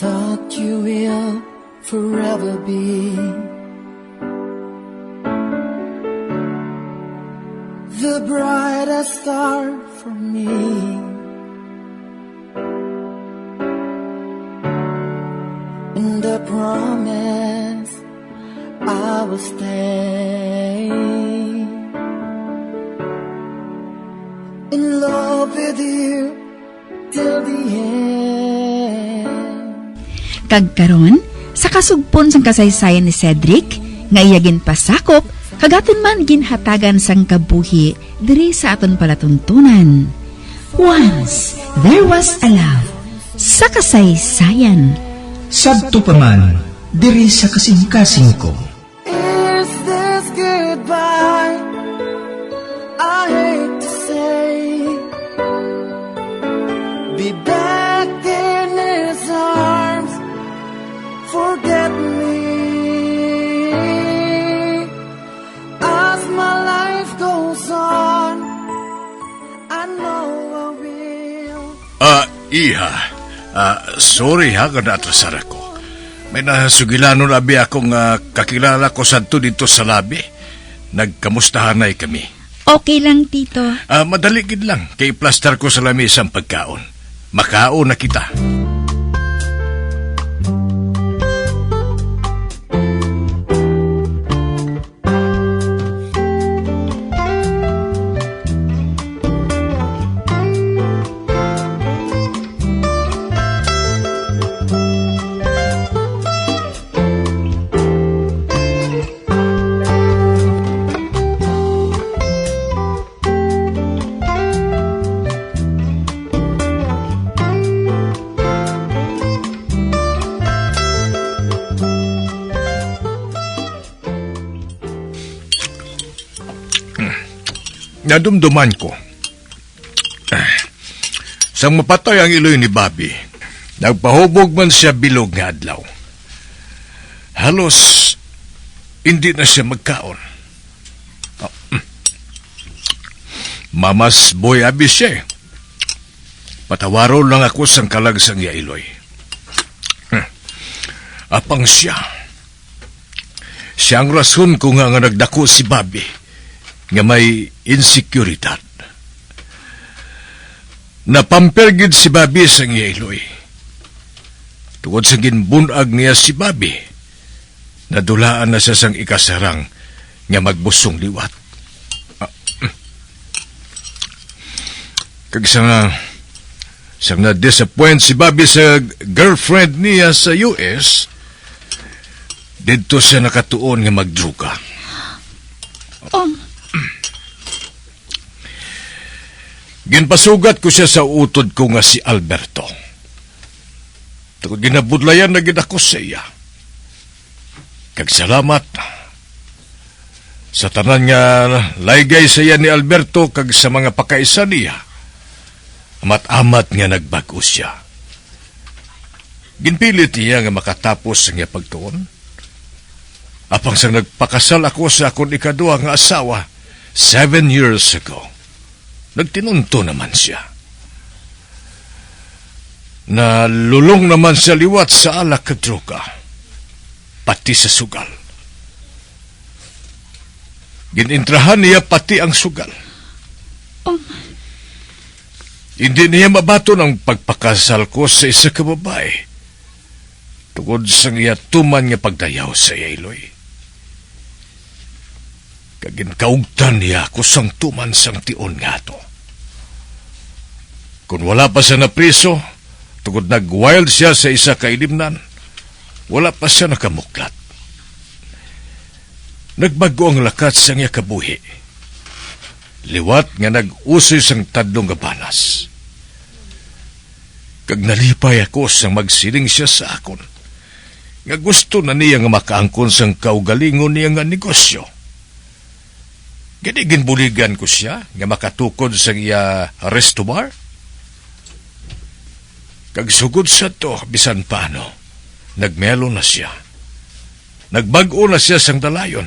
thought you will forever be the brightest star for me. And I promise I will stay in love with you till the end. Kagkaron, sa kasugpon sang kasaysayan ni Cedric, nga iyagin pasakop, kagaton man ginhatagan sang kabuhi diri sa aton palatuntunan. Once there was a love, sa kasaysayan. Sabto pa man, diri sa kasing-kasing ko. Is this goodbye? I hate to say, be back in his arms, forget me. As my life goes on, I know I will. Iha. Sorry ha, kada atrasar ako. May nasugilanon labi akong kakilala ko santo dito sa labi. Nagkamustahanay kami. Okay lang, Tito. Madali gid lang, kay plaster ko sa lamis ang pagkaon. Makaon na kita. Nadumduman ko. Sang mapatay ang iloy ni Bobby, nagpahubog man siya bilog nga adlaw. Halos, hindi na siya magkaon. Mamas boy abi siya. Patawaro lang ako sang kalag sang iya iloy. Apang siya. Siyang rason ko nga nagdako si Bobby nga may insekuridad. Napampergid si Bobby sa iya iloy. Tungod sa ginbunag niya si Bobby, nadulaan na siya sang ikasarang nga magbusong liwat. Kag sang na-disappoint si Bobby sa girlfriend niya sa US, dito siya nakatuon nga magdruga. Ginpasugat ko siya sa utod ko nga si Alberto. Tungod ginabudlayan na gid ako sa iya. Kag salamat sa tanan nga laygay sa iya ni Alberto kag sa mga pakaisa niya. Amat-amat nga nagbago siya. Ginpilit niya nga makatapos ang iya pagtuon. Apang sang nagpakasal ako sa akong ikaduha nga asawa 7 years ago. Nagtinunto naman siya. Nalulong naman siya liwat sa alak kag droga, pati sa sugal. Ginintrahan niya pati ang sugal. Hindi niya mabato ng pagpakasal ko sa isa ka babae. Tungod sa iya tuman nga pagdayaw sa iya iloy. Kaginkaugtan niya ako sang tuman sang tion nga to. Kung wala pa siya na priso, tungod nag-wild siya sa isa kailimnan, wala pa siya nakamuklat. Nagbago ang lakat sang iya kabuhi. Liwat nga nag-usoy sang tadlong gabanas. Kag nalipay ako sang magsiling siya sa akon, nga gusto na niya nga makaangkon sang kaugalingon niya nga negosyo. Ginbuligan ko siya nga makatukod sa iya resto bar. Kag sugod sa to, bisan paano, nagmelo na siya. Nagbago na siya sang dalayon.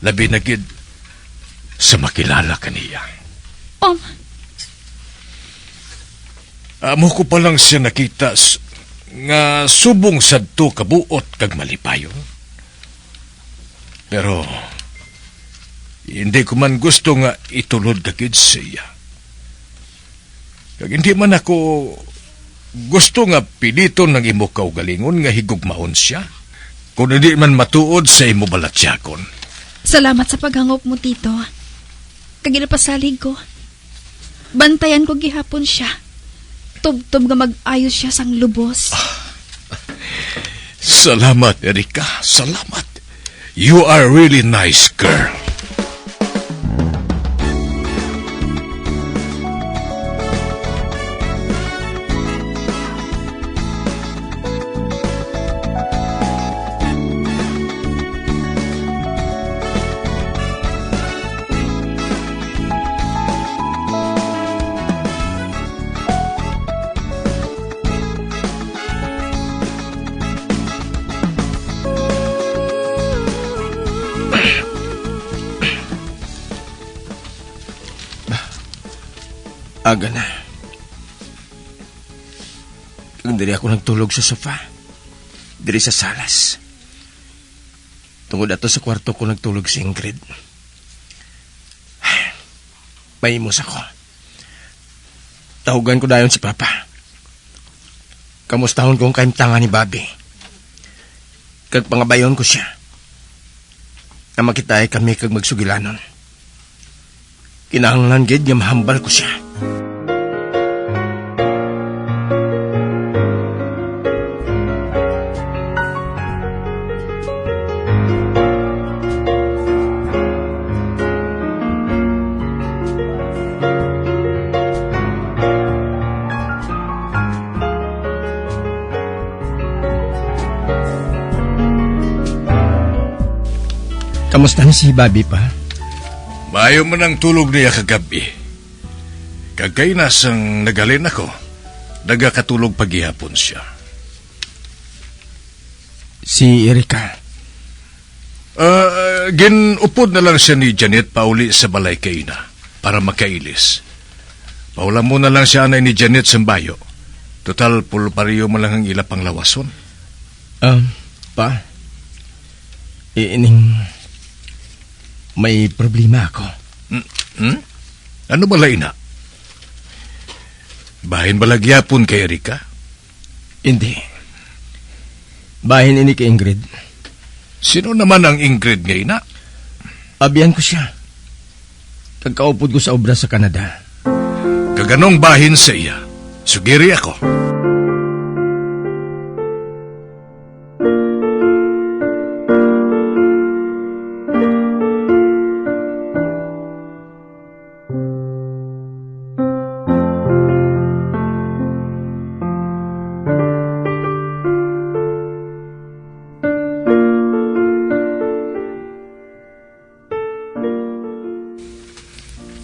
Labi na gid sa makilala kaniya. Amo ko pa lang siya nakita nga subong sadto kabuot kag malipayon. Pero hindi ko man gusto nga itulod kagid siya. Kag hindi man ako gusto nga piliton ng imo kaugalingon nga higugmaon siya. Kung hindi man matuod sa imo balatsyakon. Salamat sa paghangop mo, Tito. Kag ginapasalig ko. Bantayan ko gihapon siya. Tub-tub nga mag-ayos siya sang lubos. Salamat, Erika. Salamat. You are really nice girl. Aga na. Kung diri ako nagtulog sa sofa, diri sa salas. Tungod ato sa kwarto ko nagtulog si Ingrid. Mahimos ako. Tahugan ko dayon si Papa. Kamustahon kong kaimtanga ni Bobby. Kag pangabayon ko siya. Na makitay kami kag magsugilanon. Kinahanglan gid nga mahambal ko siya. Kamusta na si Bobby pa? Maayo man ang tulog niya kagabi. Kagkay nasang nagalin ako, nagakatulog paghihapon siya. Si Erika? Ginupod na lang siya ni Janet pauli sa balay kay ina para makailis. Paula mo na lang siya anay ni Janet sa bayo. Total, pulpariyo mo lang ang ila pang lawason. Pa? Ining... May problema ako. Ano ba laina? Bahin balagyapon kay Erika? Hindi. Bahin ini kay Ingrid. Sino naman ang Ingrid ngayon na? Abiyan ko siya. Kagkaupod ko sa obra sa Canada. Kaganong bahin sa iya. Sugiri ako.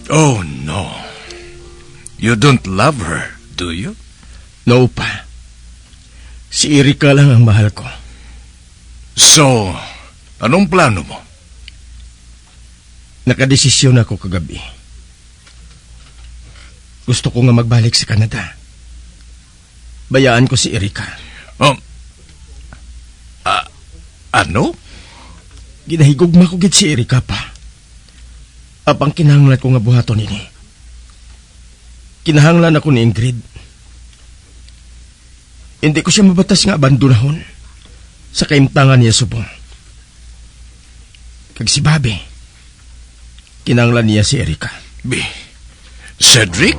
Oh, no. You don't love her, do you? No, pa. Si Erika lang ang mahal ko. So, anong plano mo? Nakadesisyon ako kagabi. Gusto ko nga magbalik sa Canada. Bayaan ko si Erika. Ano? Ginahigugma ko gid si Erika pa. Apang kinahanglan ko nga buhaton ini. Kinahanglan ako ni Ingrid. Hindi ko siya mabatas nga abandonahon sa kaimtangan niya subong. Kag si Bobby, kinahanglan niya si Erika. Cedric?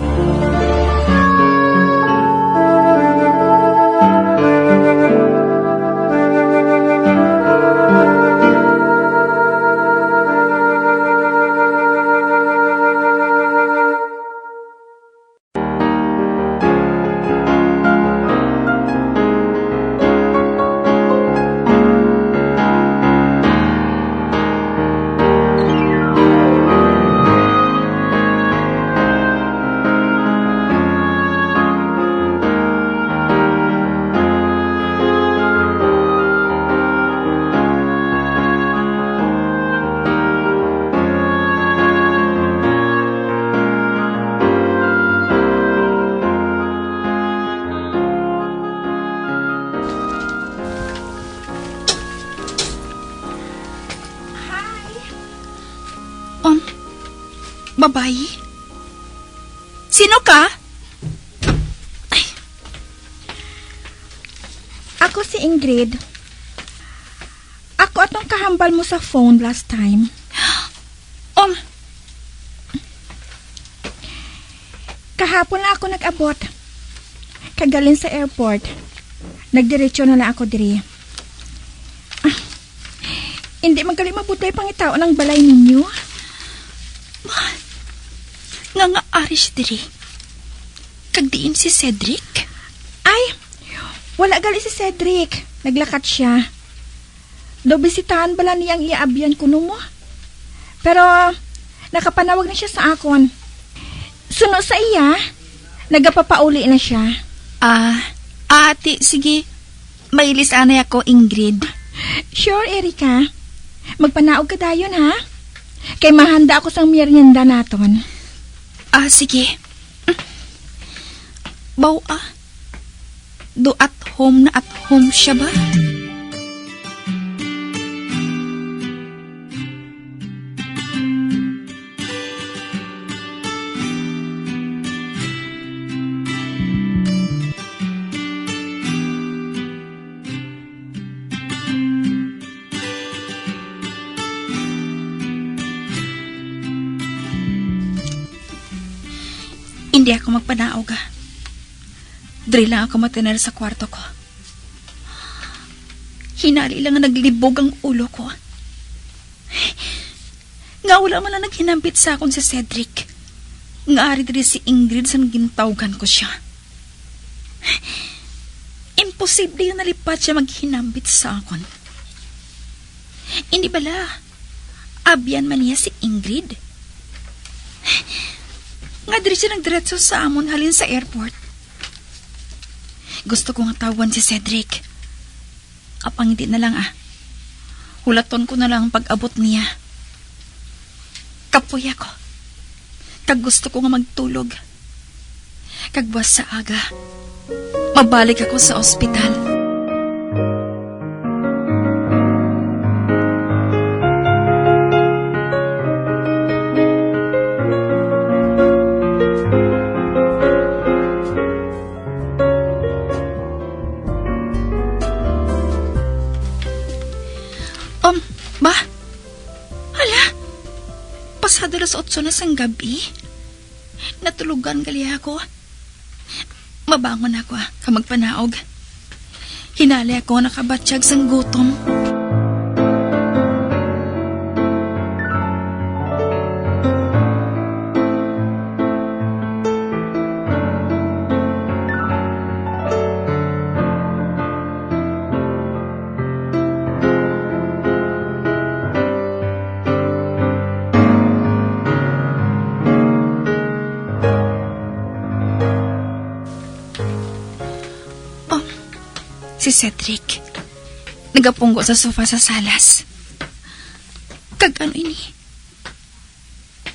Babae? Sino ka? Ako si Ingrid. Ako atong kahambal mo sa phone last time. Kahapon na ako nag-abot. Kagalin sa airport. Nagdiretso na lang ako diri. Hindi magaling mabutoy pangitao ng balay ninyo. Nga aris diri. Kagdiin si Cedric? Ay, wala gali si Cedric. Naglakat siya. Do bisitahan bala niyang iaabyan kuno mo. Pero, nakapanawag na siya sa akon. Suno sa iya, nagapapauli na siya. Ate, sige. Mailis anay ako, Ingrid. Sure, Erika. Magpanaog ka dayon, ha? Kay mahanda ako sang merienda naton. Sige. Baw, do at home na at home siya ba? Hindi ako magpanaog. Dre lang ako matiner sa kwarto ko. Hinali lang ang naglibog ang ulo ko. Nga wala man lang naghinambit sa akon si Cedric. Nga ari diri si Ingrid sa gintawgan ko siya. Imposible yung nalipat siya maghinambit sa akon. Hindi bala, abyan man niya si Ingrid. Nga diri siya nagdiretso sa amon halin sa airport. Gusto ko nga tawan si Cedric. Apang hindi na lang hulaton ko na lang ang pag-abot niya. Kapuy ako. Kag gusto ko nga magtulog. Kag buwas sa aga, mabalik ako sa ospital. Ba? Hala? Pasado las 8 na sang gabi? Natulugan gali ako. Mabangon ako ka magpanaog. Hinali ako nakabatsyag sang gutom. Si Cedric, nagapunggo sa sofa sa salas. Kag ano ini?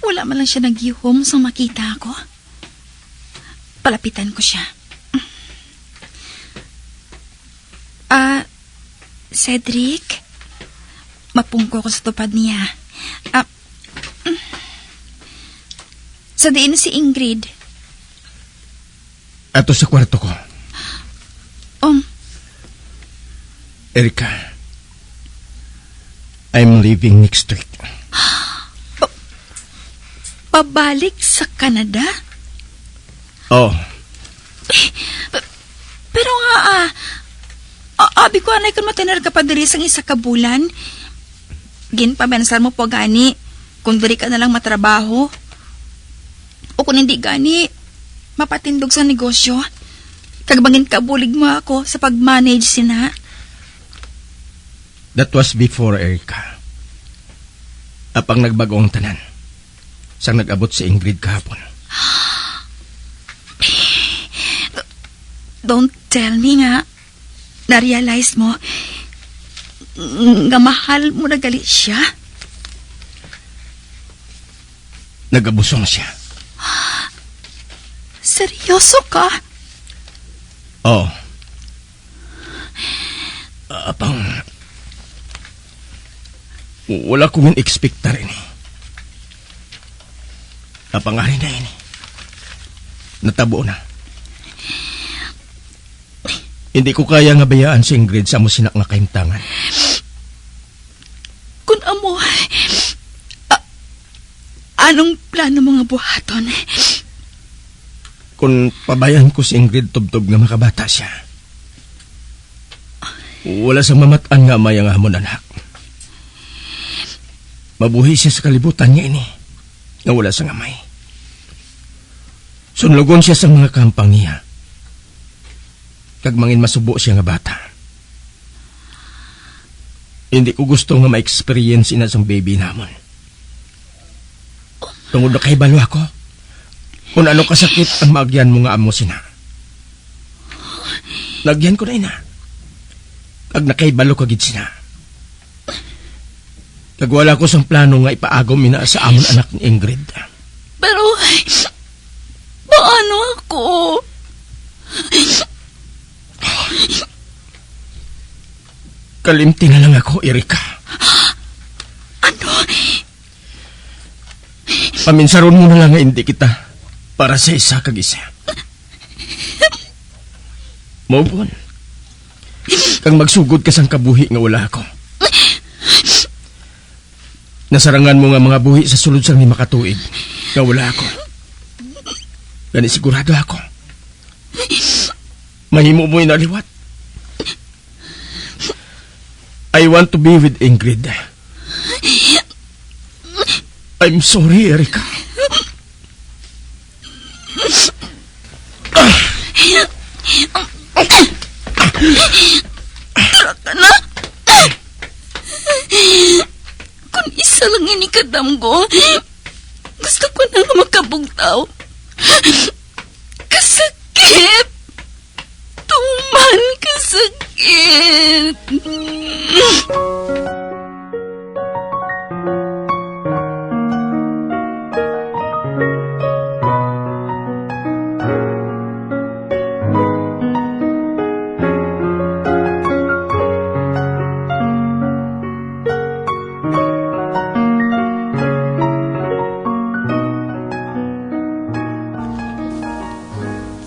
Wala man lang siya nagyuhom sa makita ako. Palapitan ko siya. Cedric, mapungko ko sa tupad niya. Sa diin si Ingrid. Ato sa kwarto ko. Erika, I'm leaving next week. Pabalik sa Canada? Oh. Pero nga, abi ko anay kung matiner ka pa diri sang isa ka bulan. Ginpabensar mo po gani, kung diri ka na lang matrabaho. O kung hindi gani, mapatindog sa negosyo. Kagbangin kabulig mo ako sa pag-manage sina. That was before, Erika. Apang nagbagong tanan. Sang nag-abot si Ingrid kahapon. Don't tell me nga. Na-realize mo nga mahal mo na gali siya? Nag-abusong siya. Seryoso ka? Oh. Apang... Wala ko min-expecta rin. Kapangari na ini. Natabo na. Hindi ko kaya nga bayaan si Ingrid sa mo sinak nga kaimtangan. Kung amo, anong plano mo nga buhaton? Kung pabayaan ko si Ingrid tubtob nga makabata siya, wala sa mamatan nga may ang hamon anak. Mabuhi siya sa kalibutan niya ini, nga wala sa ngamay. Sunlugon siya sa mga kampang niya. Kag mangin masubo siya nga bata. Hindi ko gusto nga ma-experience ina sang baby namon. Tungod na kay balo ako, kung ano kasakit ang maagyan mo nga amo sina. Nagyan ko na ina. Kag nakaibalo kagid sina. Kag wala ko sang plano nga ipaagaw mina sa amon anak ni Ingrid. Pero, paano ako? Kalimti na lang ako, Erika. Ano? Paminsaron mo na lang nga hindi kita para sa isa kag isa. Maubuan. Kang magsugod ka sang kabuhi nga wala ako. Nasarangan mo nga mga buhi sa sulod sang lima katuig nga wala ako. Gani sigurado ako. Mahimo mo inaliwat. I want to be with Ingrid. I'm sorry, Erika. Na? Kung isa lang inikadam ko, gusto ko na nga makabugtaw. Kasakit! Tuman kasakit!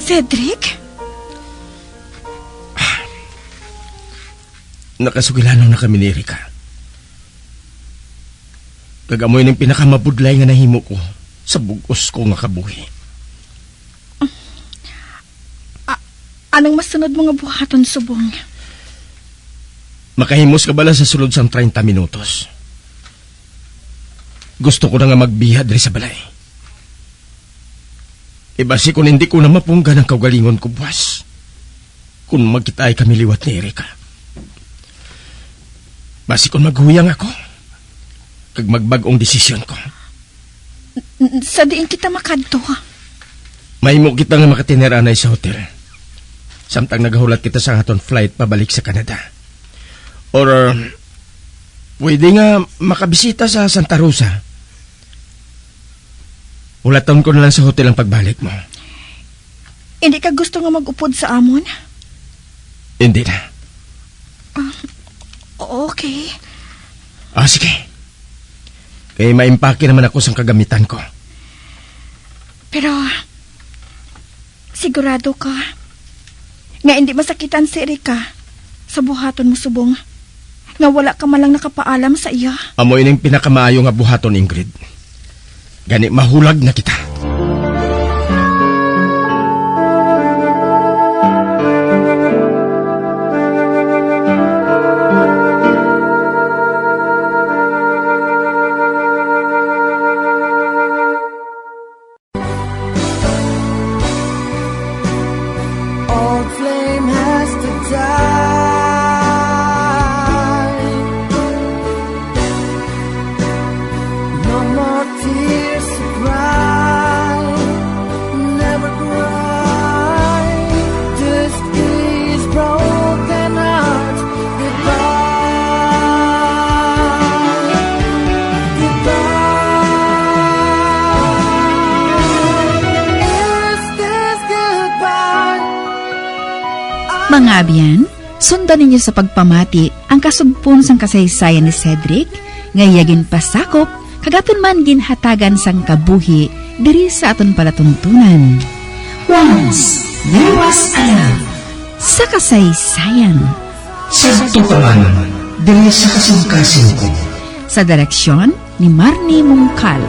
Cedric? Nakasugilanon na kami ni Erika. Kagamoy ng pinakamabudlay nga nahimo ko sa bugos ko nga kabuhi. Anong masunod mga buhaton subong? Makahimos ka bala sa sulod sang 30 minutos. Gusto ko na nga magbiha diri sa balay. Ibasi kung hindi ko na mapungga ng kaugalingon ko buwas. Kung magkitaay kami liwat ni Erika. Basi kung maghuyang ako, kag magbagong desisyon ko. Sa diin kita makadto, ha? Mahimo kita nga makatineranay sa hotel. Samtang naghulat kita sa aton flight pabalik sa Canada. Or, pwede nga makabisita sa Santa Rosa. Ulaton ko na lang sa hotel ang pagbalik mo. Hindi ka gusto nga mag-upod sa amon? Hindi na. Okay. Sige. Kaya maimpake naman ako sa kagamitan ko. Pero, sigurado ka nga hindi masakitan si Erika sa buhaton mo subong nga wala ka malang nakapaalam sa iya. Amoy ning pinakamaayo nga buhaton, Ingrid. Gani mahulag na kita. Old flame has to die. No more tears to cry. Never cry. Just these broken hearts goodbye. Goodbye. Is this goodbye? Mga abyan, sundan ninyo sa pagpamati ang kasugpon sang kasaysayan ni Cedric, nga iyagin pasakop, kagaton man ginhatagan sang kabuhi, diri sa aton palatuntunan. Once there was a love. Sa kasaysayan, Santo ka man, diri sa kasing-kasing ko. sa direksyon ni Marnie Mungkal.